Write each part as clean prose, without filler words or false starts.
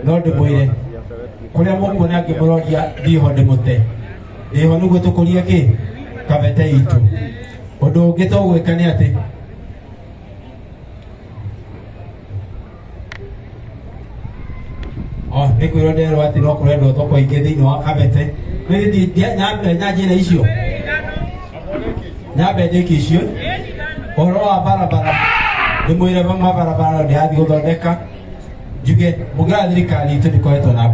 no ndimwire kuria mukuna ngimuroria ndiho ndimute ndiho nugo tukurie ki Kabete itu undu ungi tugwika ni ati nikwiro nderwo ati no kurendwo thoko ingi thiini wa Kabete nyambere icio nyambere icio uhoro wa barabara ndimwire barabara ndiathi guthondeka njuge mugira thirikari itu nikoretwo na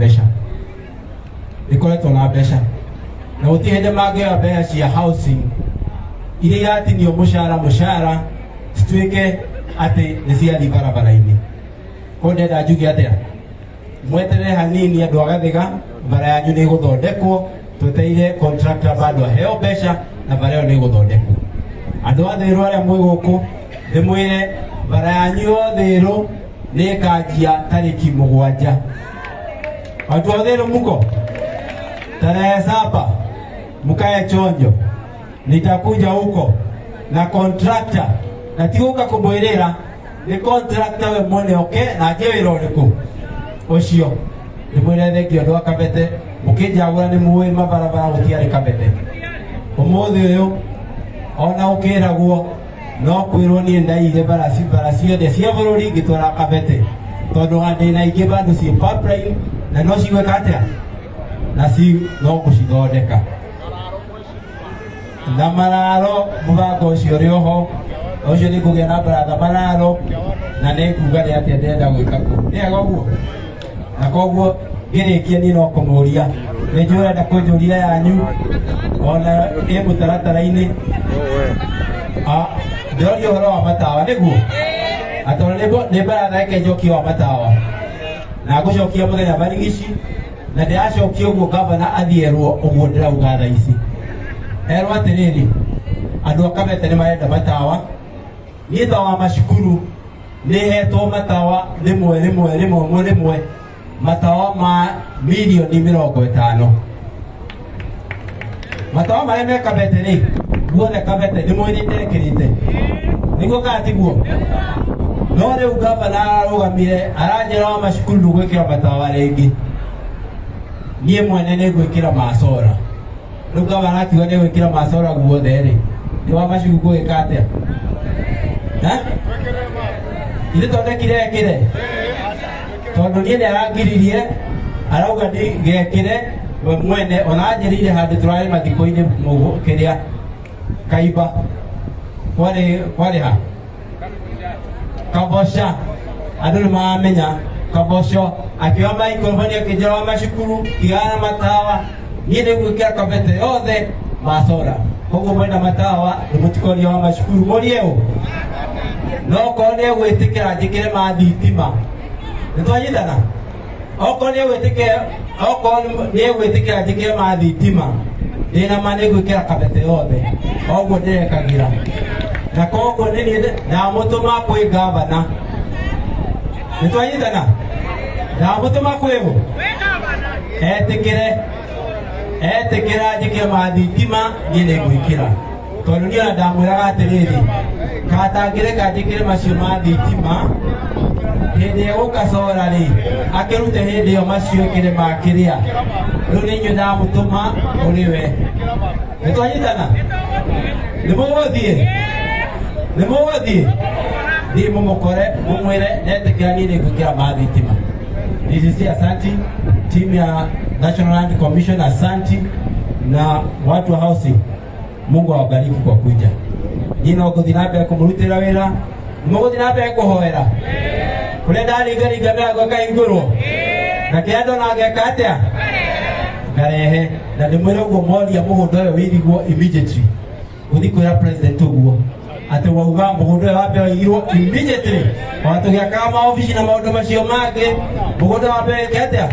mbeca na guti hende mangioya mbeca cia housing iria iratinio mucara cituike ati ni ciathi barabara-ini ko ndenda njuge atia mweterere hanini andu agathiga bara yanyu ni guthondekwo tweteire contractor bado aheo mbeca na bara yo ni guthondekwo andu athiru aria mwi guku ndimwire bara yanyu othiru ni kanjia tariki 7 watu othiru muko tarehe 7 mkae chonjo nitakuja huko na contractor na tiguka kumwirira ni contractor we mwene na njewira uriku ucio ndimwire thengio andu a Kabete mukinjagura ni muwi mabarabara gutiari Kabete umuthi uyu ona ukiragwo no kwirwo ni ndaire bara ciothe cia bururi ngitwara Kabete tondu andina ingi bandu ci pipeline na no cigweka atia na ci no gucithondeka na mararo mubango ucio uri oho ucio ni kugia na baratha mararo na ni kuga ni atia ndenda gwika ku ni agoguo na koguo ngirikia ni no kumuria ni njurenda kunjuria yanyu ona mutaratara-ini ndio uhoro wa matawa niguo atondu ni baratha eke njokia wa matawa na gucokia muthenya marigici na ndiracokia uguo gavana athierwo uguo ndirauga thaa ici erwo atiriri andu a Kabete ni marenda matawa ni tha wa macukuru ni hetwo matawa rimwe matawa ma milioni 50 matawa maria me Kabete ri guothe Kabete ni mwiniterekirite niguo katiguo no riu gavana arugamire aranjira wa macukuru ndugwikira matawa ringi nie mwene ni gwikira macora riu gavana akiuga ni gwikira macora guothe ri ni wa macukuru gwika atia ile tondekire ekire tondu nie ni arangiririe arauga ndi gekire we mwene ona njirire handu turari mathiko-ini kiria Kaiba kwari ha Kabosha andu ni maamenya Kabosho akiwa maikrofoni akijira wa macukuru kigana matawa nie ni gwikira Kabete yothe macora koguo mwenda matawa ni mutikoria wa macukuru murieu no korwo ni egwitikira njikire ma thitima nitwanyitana okorwo ni egwitikira njikire ma thitima ndina ma ni gwikira Kabete yothe oguo ndirekagira na koguo ni na mutuma kwi gavana nitwanyitana na mutuma kwigo etikira njikire ma thitima ni gwikira tondu ni ona ndamwiraga atiriri katangire kanjikire macio ma thitima hindi egukacora ri akirute hindi iyo macio ikire makiria riu ni inyu ndamutuma uri we nitwanyitana nimuguthie thi mumukore mumwire netikira ni gwikira ma thitima DCC asanti timu ya National Land Commission asanti na watu wa housing Mungu awabariki kwa kuja nyino guthi na mbere kumurutira wira muguthi na mbere kuhoera kule ndari ngari ngamera goka ingurwo na kiando na ngeka atia ngarehe na ndimwire uguo moria mugundo uyu wirigwo immediately guthi kwira president uguo ati wauga mugundo uyu wa mbere wirigwo immediately watu giaka maobici na maundu macio mangi mugundo wa mbere atia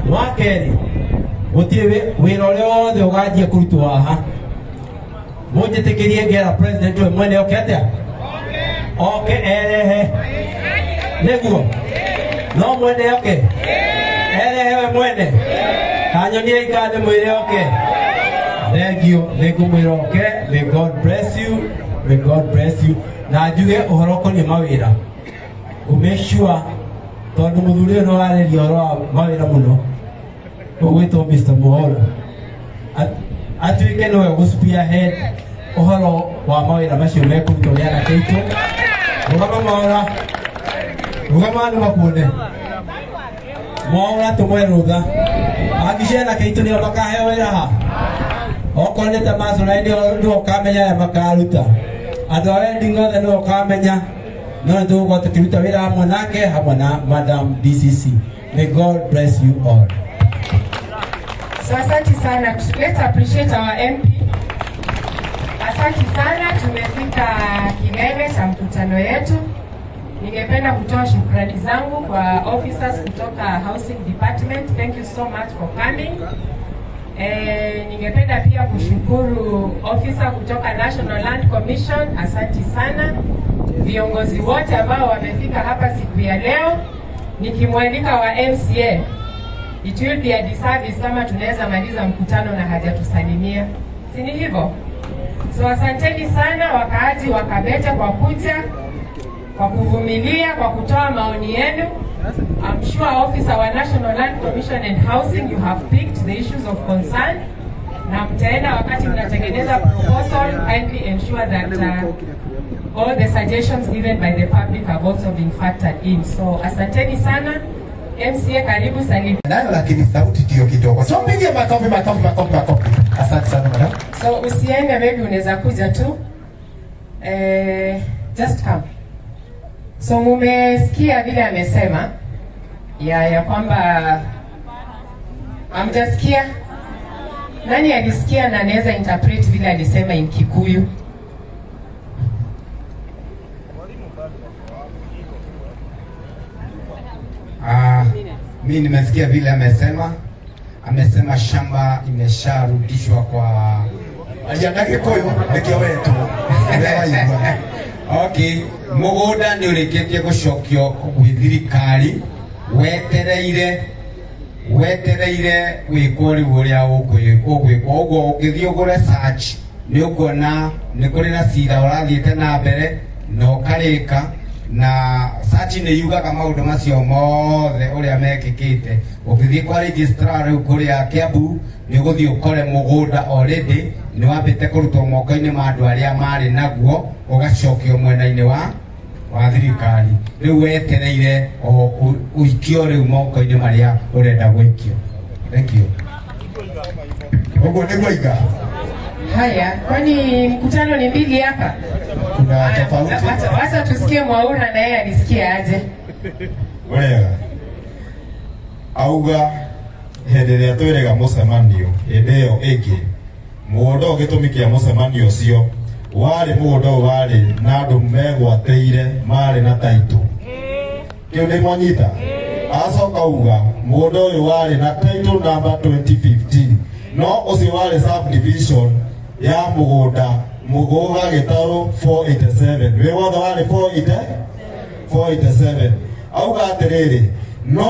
wakeri gutire wira uria wothe uganjia kurutwo haha mujitikirie ngera president we mwene atia erehe niguo no mwene erehe we mwene kanyonie ikande mwire thank you nigumwira may God bless you na njuge uhoro konie mawira make sure tondu muthuri no areria ro mawira muno gwitwo Mr. Muhoro atuike no go spearhead uhoro wa mawira macio mekurutwo ni ana keitu rugama maora rugama no makuone maora tumwe rutha agicena keitu ni makahe wira ha okorne ta mazura ndio kamenya ya makaruta andu wendi ngothe no kamenya no ndugo tukiruta wira hamwe nake hamwe na Madam DCC. May God bless you all. So asante sana. Let's appreciate our MP. Asante sana, tumefika kilele cha mkutano yetu. Ningependa kutoa shukrani zangu kwa officers kutoka Housing Department. Thank you so much for coming. Ningependa pia kushukuru officer kutoka National Land Commission. Asante sana. Viongozi wote ambao wamefika hapa siku ya leo, nikimwalika wa MCA. It will be a disservice kama tunaweza maliza mkutano na hajatusalimia. Si ni hivyo? So asanteni sana wakaaji wa Kabete kwa kuja, kwa kuvumilia, kwa kutoa maoni yenu. I'm sure officer wa National Land Commission and Housing, you have picked the issues of concern. Na mtaenda wakati mnatengeneza proposal, kindly ensure that all the suggestions given by the public have also been factored in. So asanteni sana. MCA karibu salim. Nayo lakini sauti ndio kidogo. So pigia makofi. Asante sana madam. So usiende, maybe unaweza kuja tu. Just come. So mumesikia vile amesema ya kwamba amjasikia. Nani alisikia na anaweza interpret vile alisema in Kikuyu? Mimi nimesikia vile amesema shamba imesharudishwa kwa ajandake koyo ndio wetu. Okay, mugunda ni ureketie gucokio gwithirikari wetereire gwikori uria ugwikwo ugo ukithii ugure search ni ukuona ni kuri na cira urathiite na mbere no karika na search ni yugaga maundu macio mothe uria mekikite ukithii kwa registrar riu kuria Kiambu ni guthii ukore mugunda already ni wambite kurutwo moko-ini ma andu aria mari naguo ugacokio mwena-ini wa thirikari riu wetereire uikio riu moko-ini maria urenda gwikio. Thank you. Ugo ni gwaiga haya, kwani mkutano ni mbili hapa? Kuna tofauti. Wacha tusikie Mwaura na yeye alisikia aje. Wega auga henderea twirega mucemanio indeo igi mugondo gitumikia mucemanio ucio wari mugondo wari na andu megwateire mari na taito kiu ni mwanyita acoka uga mugondo uyu wari na taito number 2015 no ucio wari subdivision ya mugoga gitaro 487 we wothe wari 487 auga atiriri no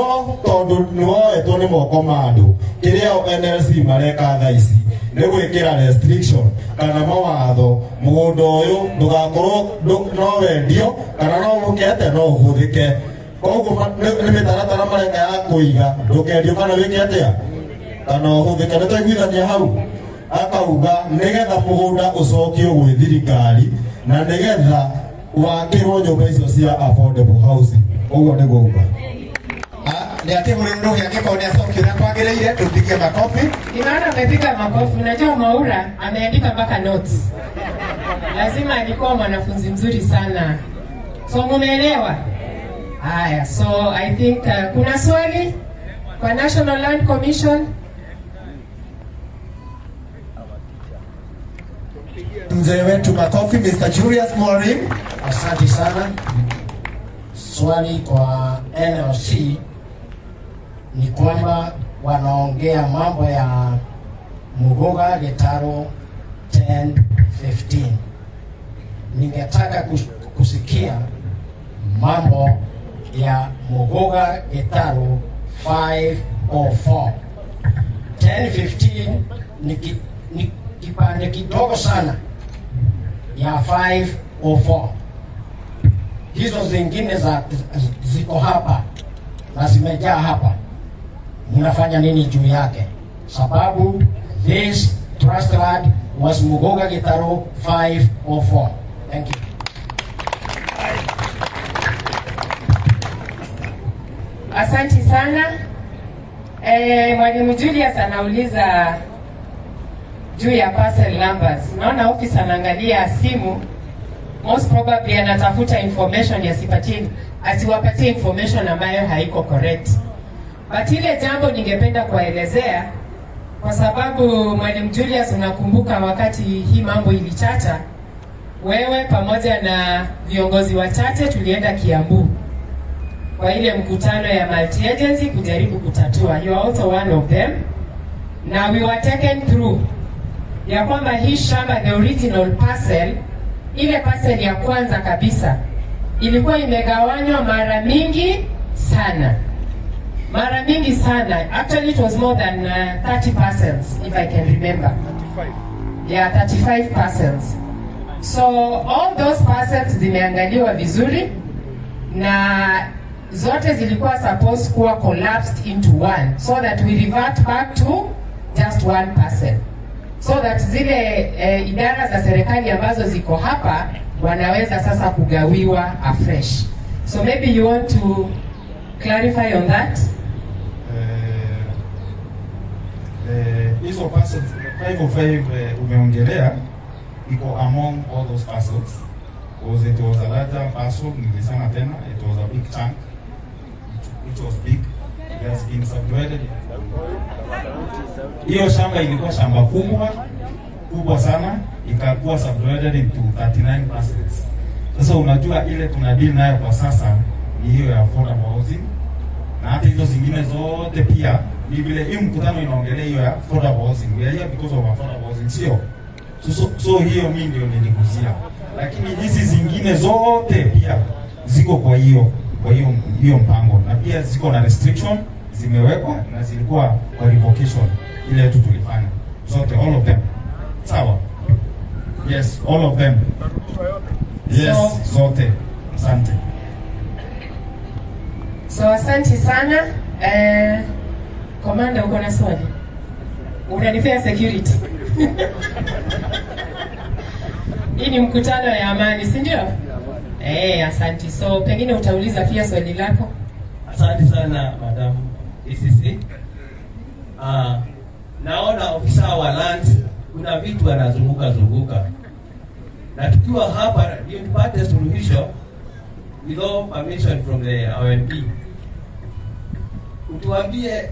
tondu niwoetwo ni moko mandu kiria NLC mareka thaici ni gwikira restriction kana mawatho mugondo uyu ndugakorwo no wendio kana no mukete no uhuthike koguo ni mitaratara mareka ya kuiga ndukendio kana wike atia kana uhuthike ni twaiguithania hau akauga nigetha mugunda ucokio gwi thirikari na nigetha wakirwo nyumba icio cia affordable housing uguo ni guga ni ati murundu yakiko ni acokio na kwagireire tupigie makofi. Nimeona amepiga makofi. Unajua Mwaura ameandika mpaka notes. Lazima alikuwa mwanafunzi mzuri sana. So mumeelewa? Haya, so I think kuna swali kwa National Land Commission. Mzee wetu makofi Mr. Julius Morim. Asante sana. Swali kwa NLC ni kwamba wanaongea mambo ya Mugoga Gitaro 10-15. Ningetaka kusikia mambo ya Mugoga Gitaro 504. 10-15 ni kipande kidogo sana ya 504. Hizo zingine ziko hapa na zimejaa hapa, mnafanya nini juu yake? Sababu this trust land was Mugoga Gitaro 504. Thank you. Asanti sana. Mwalimu Julius anauliza juu ya parcel numbers. Naona officer anaangalia simu, most probably anatafuta information asiwapatie information ambayo haiko correct. But ile jambo ningependa kuelezea, kwa sababu Mwalimu Julius, unakumbuka wakati hii mambo ilichacha, wewe pamoja na viongozi wachache tulienda Kiambu kwa ile mkutano ya multi agency kujaribu kutatua. You are also one of them. Na we were taken through ya kwamba hii shamba, the original parcel, ile parcel ya kwanza kabisa ilikuwa imegawanywa mara mingi sana. Mara mingi sana. Actually it was more than 30 parcels if I can remember. 35. Yeah, 35 parcels. So all those parcels zimeangaliwa vizuri na zote zilikuwa supposed kuwa collapsed into one, so that we revert back to just one parcel, so that zile idara za serikali ambazo ziko hapa wanaweza sasa kugawiwa afresh. So maybe you want to clarify on that. Hizo parcels 505 umeongelea iko among all those parcels, because it was a larger parcel. Nilisema tena, it was a big chunk which was big. It has been subdivided. Hiyo shamba ilikuwa shamba kubwa sana, ikakuwa subdivided into 39 parcels. Sasa unajua ile tuna deal nayo kwa sasa ni hiyo ya affordable housing, na hata hizo zingine zote pia ni vile hii mkutano inaongelea hiyo ya affordable housing. We are here because of affordable housing, sio? So hiyo mimi ndio niligusia, lakini hizi zingine zote pia ziko kwa hiyo mpango, na pia ziko na restriction zimewekwa, na zilikuwa kwa revocation ile tu tulifanya zote, all of them. Sawa? Yes, all of them. Yes, zote. Asante. So asante sana. Commander, uko na swali? Unanipea security? Hii ni mkutano ya amani, si ndio? Asante. So pengine utauliza pia swali lako. Asante sana Madam ECC. Naona ofisa wa lands kuna vitu anazunguka. Na tukiwa hapa ndio tupate suluhisho with all permission from the OMP. Utuambie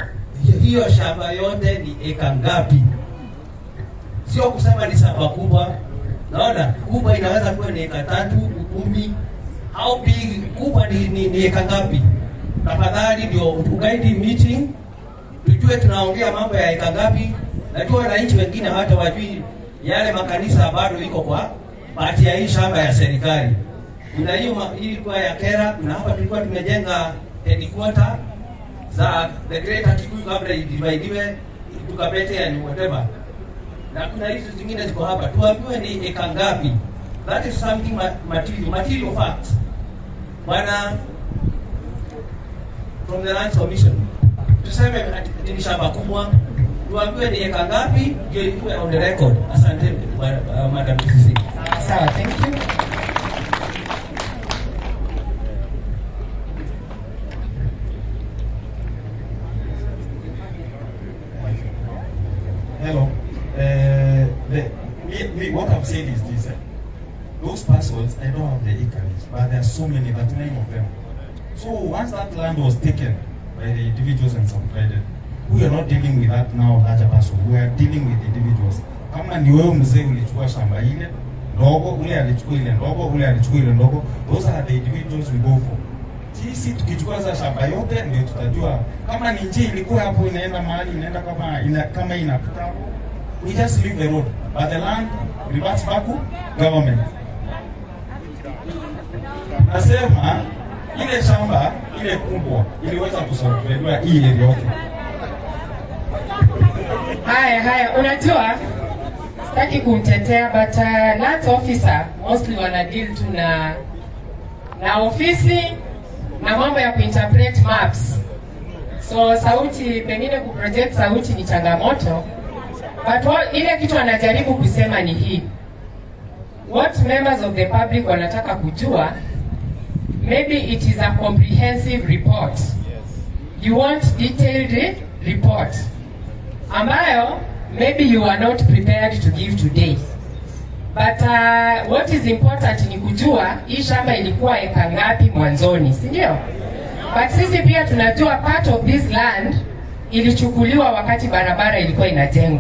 hiyo shamba yote ni eka ngapi? Sio kusema ni shamba kubwa. Naona kubwa inaweza kuwa ni eka 3, 10. How big kubwa ni eka ngapi? Tafadhali ndio uguide meeting tujue tunaongea mambo ya eka ngapi. Najua wananchi wengine hata wajui yale makanisa bado iko kwa pati ya hii shamba ya serikali. Kuna hiyo ilikuwa ya Kera, kuna hapa tulikuwa tumejenga headquarter za the Greater Kikuyu kabla idividiwe to Kabete and whatever. Na kuna hizo zingine ziko hapa. Tuambiwe ni eka ngapi. That is something material facts. Bwana from the Land Commission, tuseme ni shamba kubwa, tuambiwe ni eka ngapi ndio ikuwe on the record. Asante Madam CC. Sawa, thank you. Hello. What I'm saying is this. Those parcels, I don't have the acreage, but there are so many, 39 of them. So once that land was taken by the individuals and subdivided, we are not dealing with that now larger parcel. We are dealing with individuals. Kama ni wewe mzee ulichukua shamba ile ndogo, ule alichukua ile ndogo, ule alichukua ile ndogo, those are the individuals we go for. Sisi tukichukua za shamba yote ndio tutajua kama ni njia ilikuwa hapo inaenda mahali inaenda kama inapita hapo. We just leave the road, but the land reverts back to government. Nasema ile shamba ile kubwa iliweza kusaidia hii area yote. Haya, unajua sitaki kumtetea, but land officer mostly wana deal tu na ofisi na mambo ya kuinterpret maps. So sauti, pengine kuproject sauti ni changamoto, but ile kitu anajaribu kusema ni hii. What members of the public wanataka kujua, maybe it is a comprehensive report. You want detailed report ambayo maybe you are not prepared to give today. But what is important ni kujua hii shamba ilikuwa eka ngapi mwanzoni, si ndio? But sisi pia tunajua part of this land ilichukuliwa wakati barabara ilikuwa inajengwa.